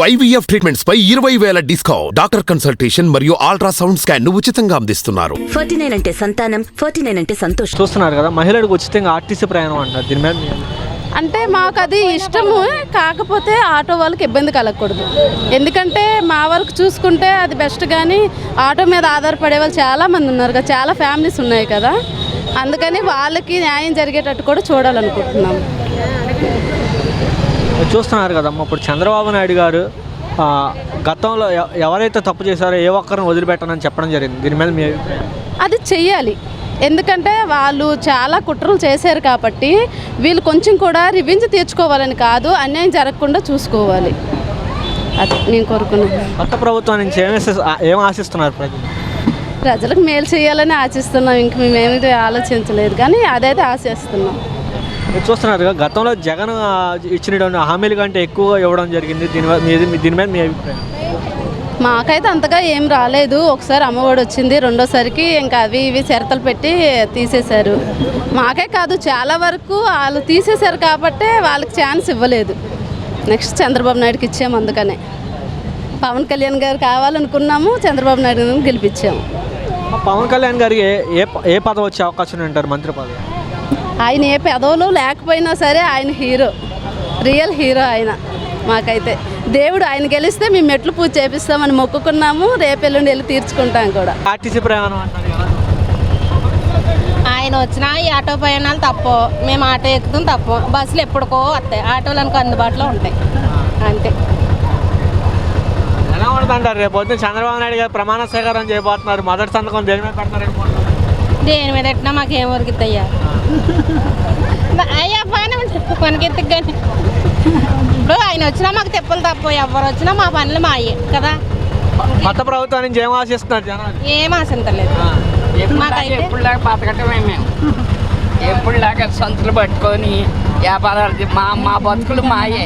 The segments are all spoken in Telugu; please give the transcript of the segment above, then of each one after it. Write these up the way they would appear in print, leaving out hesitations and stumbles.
IVF ట్రీట్మెంట్స్ పై 20,000 డిస్కౌంట్. డాక్టర్ కన్సల్టేషన్ మరియు అల్ట్రాసౌండ్ స్కాన్ ను ఉచితంగా అందిస్తున్నారు. 49 అంటే సంతానం, 49 అంటే సంతోషం. చూస్తున్నారు కదా, మహిళలకు ఉచితంగా ఆర్టీసీ ప్రయాణం అంటారు. దీని మీద అంటే మాకు అది ఇష్టము, కాకపోతే ఆటో వాళ్ళకి ఇబ్బంది కలగకూడదు. ఎందుకంటే మా వరకు చూసుకుంటే అది బెస్ట్, కానీ ఆటో మీద ఆధారపడే వాళ్ళు చాలామంది ఉన్నారు కదా, చాలా ఫ్యామిలీస్ ఉన్నాయి కదా, అందుకని వాళ్ళకి న్యాయం జరిగేటట్టు కూడా చూడాలనుకుంటున్నాం. చూస్తున్నారు కదమ్మా, ఇప్పుడు చంద్రబాబు నాయుడు గారు గతంలో ఎవరైతే తప్పు చేశారో ఏ ఒక్కరిని వదిలిపెట్టనని చెప్పడం జరిగింది. దీని మీద మీ అభిప్రాయం? అది చెయ్యాలి, ఎందుకంటే వాళ్ళు చాలా కుట్రలు చేశారు కాబట్టి వీళ్ళు కొంచెం కూడా రివెంజ్ తీర్చుకోవాలని కాదు, అన్యాయం జరగకుండా చూసుకోవాలి. అది నేను కోరుకున్నాను. కొత్త ప్రభుత్వం నుంచి ఏం ఆశిస్తున్నారు ప్రజలు? ప్రజలకు మేలు చేయాలని ఆశిస్తున్నాం, ఇంక మేమేమి ఆలోచించలేదు, కానీ అదైతే ఆశిస్తున్నాం. చూస్తున్నారు కదా, గతంలో జగన్ ఇచ్చిన హామీల కంటే ఎక్కువగా ఇవ్వడం జరిగింది. దీని మీద మీ అభిప్రాయం? మాకైతే అంతగా ఏం రాలేదు. ఒకసారి అమ్మఒడి వచ్చింది, రెండోసారికి ఇంకా అవి ఇవి షరతులు పెట్టి తీసేశారు. మాకే కాదు, చాలా వరకు వాళ్ళు తీసేశారు కాబట్టి వాళ్ళకి ఛాన్స్ ఇవ్వలేదు. నెక్స్ట్ చంద్రబాబు నాయుడుకి ఇచ్చాము, అందుకనే పవన్ కళ్యాణ్ గారు కావాలనుకున్నాము, చంద్రబాబు నాయుడు గారిని గెలిపించాము. పవన్ కళ్యాణ్ గారికి ఏ పదవి వచ్చే అవకాశం ఉంటారు? మంత్రి పదవి. ఆయన ఏ పదవులు లేకపోయినా సరే ఆయన హీరో, రియల్ హీరో ఆయన. మాకైతే దేవుడు ఆయన గెలిస్తే మేము మెట్లు పూజ చేపిస్తామని మొక్కుకున్నాము, రేపెల్లుండి వెళ్ళి తీర్చుకుంటాం కూడా. ఆర్టీసీ ప్రయాణం అంటారు కదా, ఆయన వచ్చినా ఈ ఆటో ప్రయాణాలు తప్పు, మేము ఆటో ఎక్కుతాం తప్పు, బస్సులు ఎప్పుడుకో వస్తాయి, ఆటోలు అనుకో అందుబాటులో ఉంటాయి అంతే. ఎలా ఉండదంటారు? రేపు పొద్దున్న చంద్రబాబు నాయుడు గారు ప్రమాణ స్వీకారం చేయబోతున్నారు, మొదటి సంతకం దేని మీద పెడతారు? దేని మీద ఎట్టినా మాకేం ఉరికిద్దయ్యా, అయ్యా బాగానే ఉంటుంది కొనికెత్తుకు. కానీ ఇప్పుడు ఆయన వచ్చినా మాకు తెప్పలు తప్పు, ఎవరు వచ్చినా మా పనులు మాయే కదా. కొత్త ప్రభుత్వం నుంచి ఏం ఆశిస్తున్నారు జనాలు? ఏం ఆశించలేదు. ఎప్పుడులాగా బతకటమే మేము, ఎప్పుడులాగా సంచులు పట్టుకొని వ్యాపారాలు మా బతుకులు మాయే.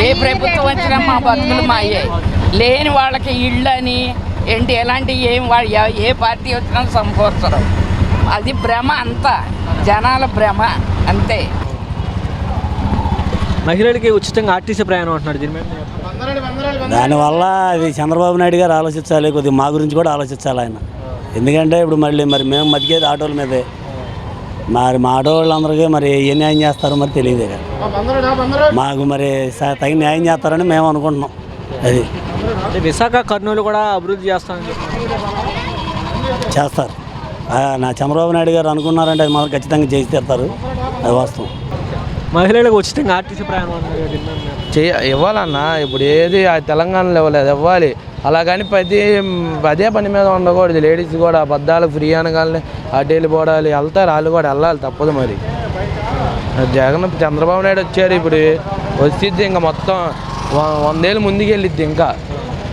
ఏ ప్రభుత్వం వచ్చినా మా బతుకులు మాయే. లేని వాళ్ళకి ఇళ్ళని ఏంటి ఎలాంటి ఏం ఏ పార్టీ వచ్చినా సమకూర్చరు. అది భ్రమ, అంతా జనాల భ్రమ అంతే. మహిళలకి ఉచితంగా ఆర్టీసీ ప్రయాణం అంటున్నాడు. దీని మీద దానివల్ల అది చంద్రబాబు నాయుడు గారు ఆలోచించాలి, కొద్దిగా మా గురించి కూడా ఆలోచించాలి ఆయన. ఎందుకంటే ఇప్పుడు మరి మేము బతికేది ఆటోల మీదే, మరి మా ఆటో వాళ్ళందరికీ మరి ఏ న్యాయం చేస్తారో మరి తెలియదే కదా. మాకు మరి తగిన న్యాయం చేస్తారని మేము అనుకుంటున్నాం. అది విశాఖ కర్నూలు కూడా అభివృద్ధి చేస్తామని చేస్తారు. నా చంద్రబాబు నాయుడు గారు అనుకున్నారంటే అది మాకు ఖచ్చితంగా చేసి తీరుతారు, అది వాస్తవం. మహిళలకు ఉచితంగా ఆర్టీసీ ప్రయాణం ఇవ్వాలన్నా. ఇప్పుడు ఏది తెలంగాణలో ఇవ్వలేదు, ఇవ్వాలి. అలాగని అదే పని మీద ఉండకూడదు. లేడీస్ కూడా అబద్ధాలకు ఫ్రీ అనగానే అటు వెళ్ళిపోవాలి, వెళ్తారు, వాళ్ళు కూడా వెళ్ళాలి, తప్పదు. మరి చంద్రబాబు నాయుడు వచ్చారు, ఇప్పుడు వచ్చిద్ది ఇంకా మొత్తం 100 ఏళ్ళు ముందుకు వెళ్ళిద్ది. ఇంకా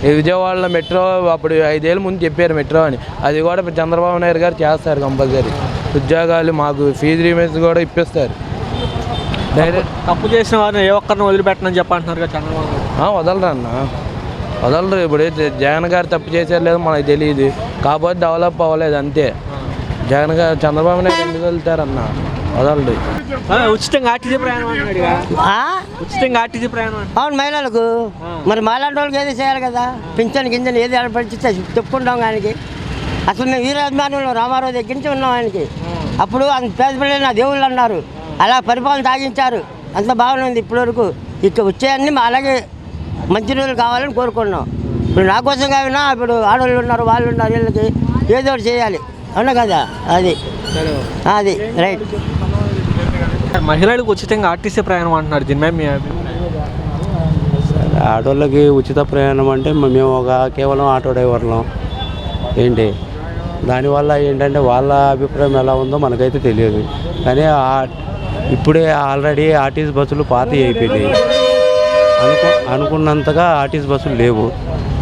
విజయవాడలో మెట్రో అప్పుడు 5 ఏళ్ళ ముందు చెప్పారు మెట్రో అని, అది కూడా చంద్రబాబు నాయుడు గారు చేస్తారు కంపల్సరీ. ఉద్యోగాలు మాకు ఫీజు రీమేన్స్ కూడా ఇప్పిస్తారు. డైరెక్ట్ తప్పు చేసిన వారిని ఏ ఒక్కరిని వదిలిపెట్టనని చెప్పంటున్నారు కదా చంద్రబాబు. వదలరు అన్న, వదలరు. ఇప్పుడు జగన్ గారు తప్పు చేశారు లేదో మనకు తెలియదు, కాకపోతే డెవలప్ అవ్వలేదు అంతే. జగన్ గారు చంద్రబాబు నాయుడు ఎందుకు వెళ్తారన్న, వదలరు. ఉచితంగా ఆర్టీసీ ప్రయాణం అంటున్నాడు, ఉచితంగా ఆర్టీసీ ప్రయాణం. అవును, మహిళలకు మరి మాలాంటి వాళ్ళకి ఏది చేయాలి కదా, పింఛన్ గింజలు ఏది ఏర్పడితే చెప్పుకుంటాం. ఆయనకి అసలు మేము వీరాభిమానులు రామారావు దగ్గర నుంచి ఉన్నాం ఆయనకి. అప్పుడు అంత పేద పిల్లలు నా దేవుళ్ళు అన్నారు, అలా పరిపాలన సాగించారు, అంత బాగుంది. ఇప్పటివరకు ఇక్కడ వచ్చేయన్నీ అలాగే మంచి రోజులు కావాలని కోరుకున్నాం. ఇప్పుడు నా కోసం కావినా ఇప్పుడు ఆడవాళ్ళు ఉన్నారు, వాళ్ళు ఉన్నారు, వీళ్ళకి ఏదో ఒకటి చేయాలి, అవునా కదా. అది రైట్. మహిళలకు ఉచితంగా ఆర్టీసీ ప్రయాణం అంటున్నారు. దీని మీద మీ ఆటోళ్ళకి ఉచిత ప్రయాణం అంటే మేము కేవలం ఆటో డ్రైవర్లం ఏంటి, దానివల్ల ఏంటంటే వాళ్ళ అభిప్రాయం ఎలా ఉందో మనకైతే తెలియదు. కానీ ఇప్పుడే ఆల్రెడీ ఆర్టీసీ బస్సులు పాత అయిపోయినాయి, అనుకున్నంతగా ఆర్టీసీ బస్సులు లేవు.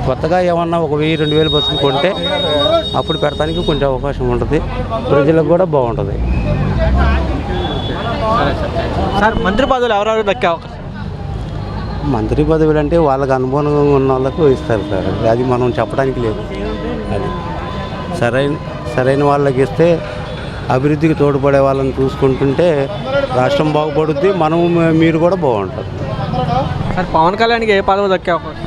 కొత్తగా ఏమన్నా 1000-2000 బస్సులు కొంటే అప్పుడు పెడతానికి కొంచెం అవకాశం ఉంటుంది, ప్రజలకు కూడా బాగుంటుంది. సార్, మంత్రి పదవులు ఎవరెవరు దక్కే అవకాశం? మంత్రి పదవులు అంటే వాళ్ళకి అనుభవంగా ఉన్న వాళ్ళకు ఇస్తారు సార్, అది మనం చెప్పడానికి లేదు. అది సరైన వాళ్ళకి ఇస్తే అభివృద్ధికి తోడ్పడే వాళ్ళని చూసుకుంటుంటే రాష్ట్రం బాగుపడుద్ది, మీరు కూడా బాగుంటారు. సార్, పవన్ కళ్యాణ్కి ఏ పదవి దక్కే అవకాశం?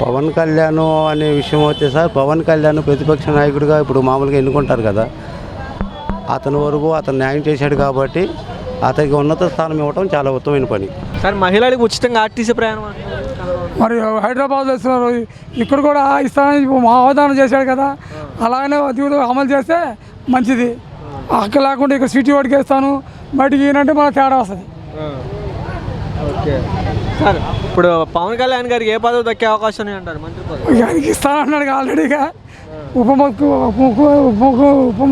పవన్ కళ్యాణ్ అనే విషయం అయితే సార్, పవన్ కళ్యాణ్ ప్రతిపక్ష నాయకుడిగా ఇప్పుడు మామూలుగా ఎన్నుకుంటారు కదా, అతని వరకు అతను న్యాయం చేశాడు కాబట్టి అతనికి ఉన్నత స్థానం ఇవ్వడం చాలా ఉత్తమమైన పని. సార్ మహిళలకు ఉచితంగా ఆర్టీసీ ప్రయాణం అంటున్నారు. మరి హైదరాబాద్లో ఇస్తున్నారు, ఇక్కడ కూడా ఇస్తానని అవధానం చేశాడు కదా, అలాగనే దీవులు అమలు చేస్తే మంచిది. అక్కడ లేకుండా ఇక్కడ సిటీ వాడికి వేస్తాను బయటికి ఈయనంటే మన తేడా వస్తుంది. ఓకే సార్, ఇప్పుడు పవన్ కళ్యాణ్ గారికి ఏ పదవి దక్కే అవకాశం ఉన్నాయి అంటారు? మంత్రి పదవి ఆయనకి ఇస్తానన్నాడు ఆల్రెడీగా, ఉప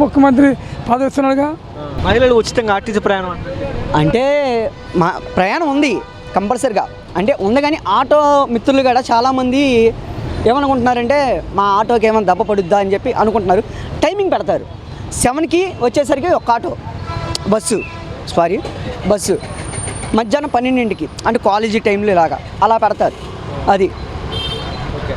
ముఖ్యమంత్రి పదవి ఇస్తున్నాడుగా. మహిళలు ఉచితంగా ఆర్టీసీ ప్రయాణం అంటారు. అంటే మా ప్రయాణం ఉంది కంపల్సరిగా, అంటే ఉంది. కానీ ఆటో మిత్రులు కూడా చాలామంది ఏమనుకుంటున్నారంటే మా ఆటోకి ఏమైనా దెబ్బ పడుద్దా అని చెప్పి అనుకుంటున్నారు. టైమింగ్ పెడతారు, 7కి వచ్చేసరికి ఒక ఆటో బస్సు మధ్యాహ్నం 12కి, అంటే కాలేజీ టైంలో ఇలాగా అలా పెడతారు. అది ఓకే.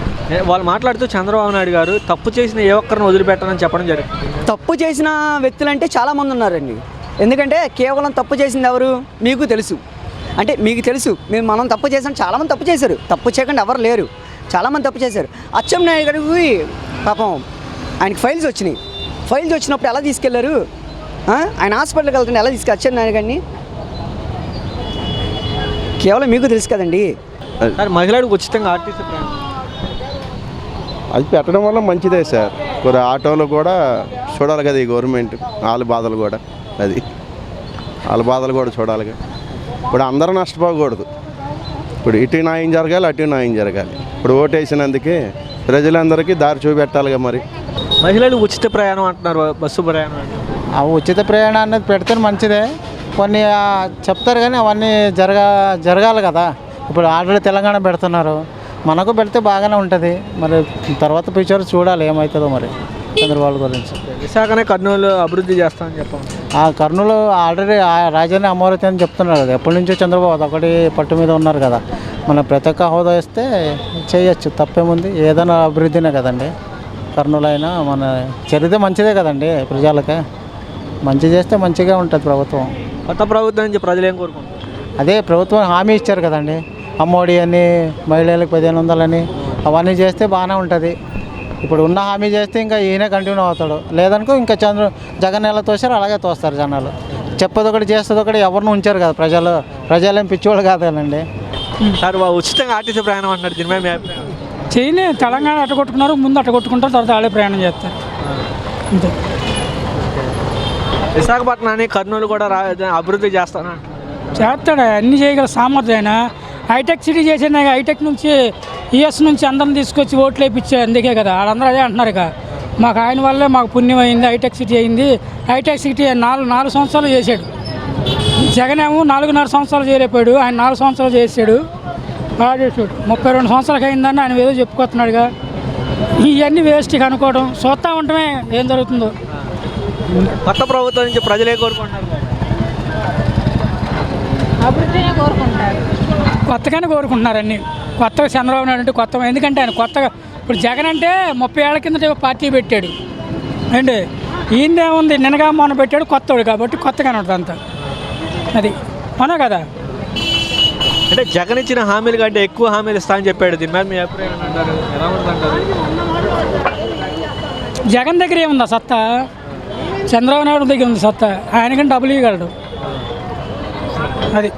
వాళ్ళు మాట్లాడుతూ చంద్రబాబు నాయుడు గారు తప్పు చేసిన ఏ ఒక్కరిని వదిలిపెట్టాలని చెప్పడం జరిగింది. తప్పు చేసిన వ్యక్తులు అంటే చాలామంది ఉన్నారండి. ఎందుకంటే కేవలం తప్పు చేసింది ఎవరు మీకు తెలుసు, అంటే మీకు తెలుసు మనం తప్పు చేసాం. చాలామంది తప్పు చేశారు, తప్పు చేయకుండా ఎవరు లేరు, చాలామంది తప్పు చేశారు. అచ్చెన్నాయుడు గారికి పాపం ఆయనకి ఫైల్స్ వచ్చినప్పుడు ఎలా తీసుకెళ్లారు? ఆయన హాస్పిటల్కి వెళ్తుంటే ఎలా అచ్చెన్నాయుడు గారిని? కేవలం మీకు తెలుసు కదండి. సార్ మహిళలకు ఉచితంగా ఆర్టీసీ ప్రయాణం అది పెట్టడం వల్ల మంచిదే సార్. కొన్ని ఆటోలు కూడా చూడాలి కదా ఈ గవర్నమెంట్, వాళ్ళ బాధలు కూడా చూడాలిగా. ఇప్పుడు అందరూ నష్టపోకూడదు, ఇప్పుడు ఇటు న్యాయం జరగాలి, అటు న్యాయం జరగాలి. ఇప్పుడు ఓటేసినందుకే ప్రజలందరికీ దారి చూపెట్టాలిగా. మరి మహిళలు ఉచిత ప్రయాణం అంటున్నారు, బస్సు ప్రయాణం అంటున్నారు. ఆ ఉచిత ప్రయాణం అనేది పెడితే మంచిదే. కొన్ని చెప్తారు కానీ అవన్నీ జరగాలి కదా. ఇప్పుడు ఆల్రెడీ తెలంగాణ పెడుతున్నారు, మనకు పెడితే బాగానే ఉంటుంది. మరి తర్వాత ఫ్యూచర్ చూడాలి ఏమవుతుందో మరి చంద్రబాబు గురించి. విశాఖనే కర్నూలు అభివృద్ధి చేస్తామని చెప్పండి. ఆ కర్నూలు ఆల్రెడీ రాజధాని అమరావతి అని చెప్తున్నారు కదా, ఎప్పటి నుంచో చంద్రబాబు అదొకటి పట్టు మీద ఉన్నారు కదా. మన ప్రతి ఒక్క హోదా ఇస్తే చేయొచ్చు, తప్పేముంది. ఏదైనా అభివృద్ధినే కదండి. కర్నూలు అయినా మన చరిత్ర మంచిదే కదండి, ప్రజలకే మంచి చేస్తే మంచిగా ఉంటుంది ప్రభుత్వం. కొత్త ప్రభుత్వం నుంచి ప్రజలు ఏం కోరుకుంటారు? అదే ప్రభుత్వం హామీ ఇచ్చారు కదండి, అమ్మఒడి అని, మహిళలకు 1500 అని, అవన్నీ చేస్తే బాగానే ఉంటుంది. ఇప్పుడు ఉన్న హామీ చేస్తే ఇంకా ఈయనే కంటిన్యూ అవుతాడు, లేదనుకో ఇంకా జగన్ ఎలా తోసారో అలాగే తోస్తారు జనాలు. చెప్పేది ఒకటి చేస్తుంది ఒకటి, ఎవరిని ఉంచారు కదా ప్రజలేం పిచ్చివాళ్ళు కాదు కదండి. సార్ ఉచితంగా ఆర్టీసీ ప్రయాణం అంటున్నారు, దీని మీద మీ అభిప్రాయం? చేయలే, తెలంగాణ అట్టగొట్టుకున్నారు, ముందు అట్టగొట్టుకుంటారు, తర్వాత వాళ్ళే ప్రయాణం చేస్తారు అంతే. విశాఖపట్నాన్ని కర్నూలు కూడా అభివృద్ధి చేస్తాను చేస్తాడు, అన్నీ చేయగల సామర్థ్యం. ఆయన హైటెక్ సిటీ చేసిన, హైటెక్ నుంచి యుఎస్ నుంచి అందరిని తీసుకొచ్చి ఓట్లు వేయించారు, అందుకే కదా వాళ్ళందరూ అదే అంటున్నారు. ఇక మాకు ఆయన వల్లే మాకు పుణ్యం అయింది, హైటెక్ సిటీ అయింది. హైటెక్ సిటీ 4 సంవత్సరాలు చేశాడు. జగన్ ఏమో 4.5 సంవత్సరాలు చేయలేకపోయాడు, ఆయన 4 సంవత్సరాలు చేశాడు, బాగా చేశాడు. 32 సంవత్సరాలకు అయిందని ఆయన ఏదో చెప్పుకొస్తున్నాడుగా. ఇవన్నీ వేస్ట్ అనుకోవడం, చూస్తూ ఉండటమే ఏం జరుగుతుందో. కొత్త ప్రభుత్వం నుంచి ప్రజలే కోరుకుంటున్నారు, అభివృద్ధినే కోరుకుంటారు. కొత్తగానే కోరుకుంటున్నారు అన్నీ. కొత్తగా చంద్రబాబు నాయుడు అంటే కొత్త, ఎందుకంటే ఆయన కొత్తగా ఇప్పుడు జగన్ అంటే 30 ఏళ్ల కిందట పార్టీ పెట్టాడు అండి. ఈయనేముంది నిన్నగా మొన్న పెట్టాడు, కొత్తవాడు కాబట్టి కొత్తగానే ఉంటుంది అంతా. అది అవునా కదా. అంటే జగన్ ఇచ్చిన హామీలు కంటే ఎక్కువ హామీలు ఇస్తా అని చెప్పాడు, దీని మీద మీ అభిప్రాయం అంటారు? ఎలా ఉందంటారు? జగన్ దగ్గర ఏముందా సత్తా, చంద్రబాబు నాయుడు దగ్గర ఉంది సత్తా. ఆయనకంటే డబ్బులు ఇవ్వగలడు. అది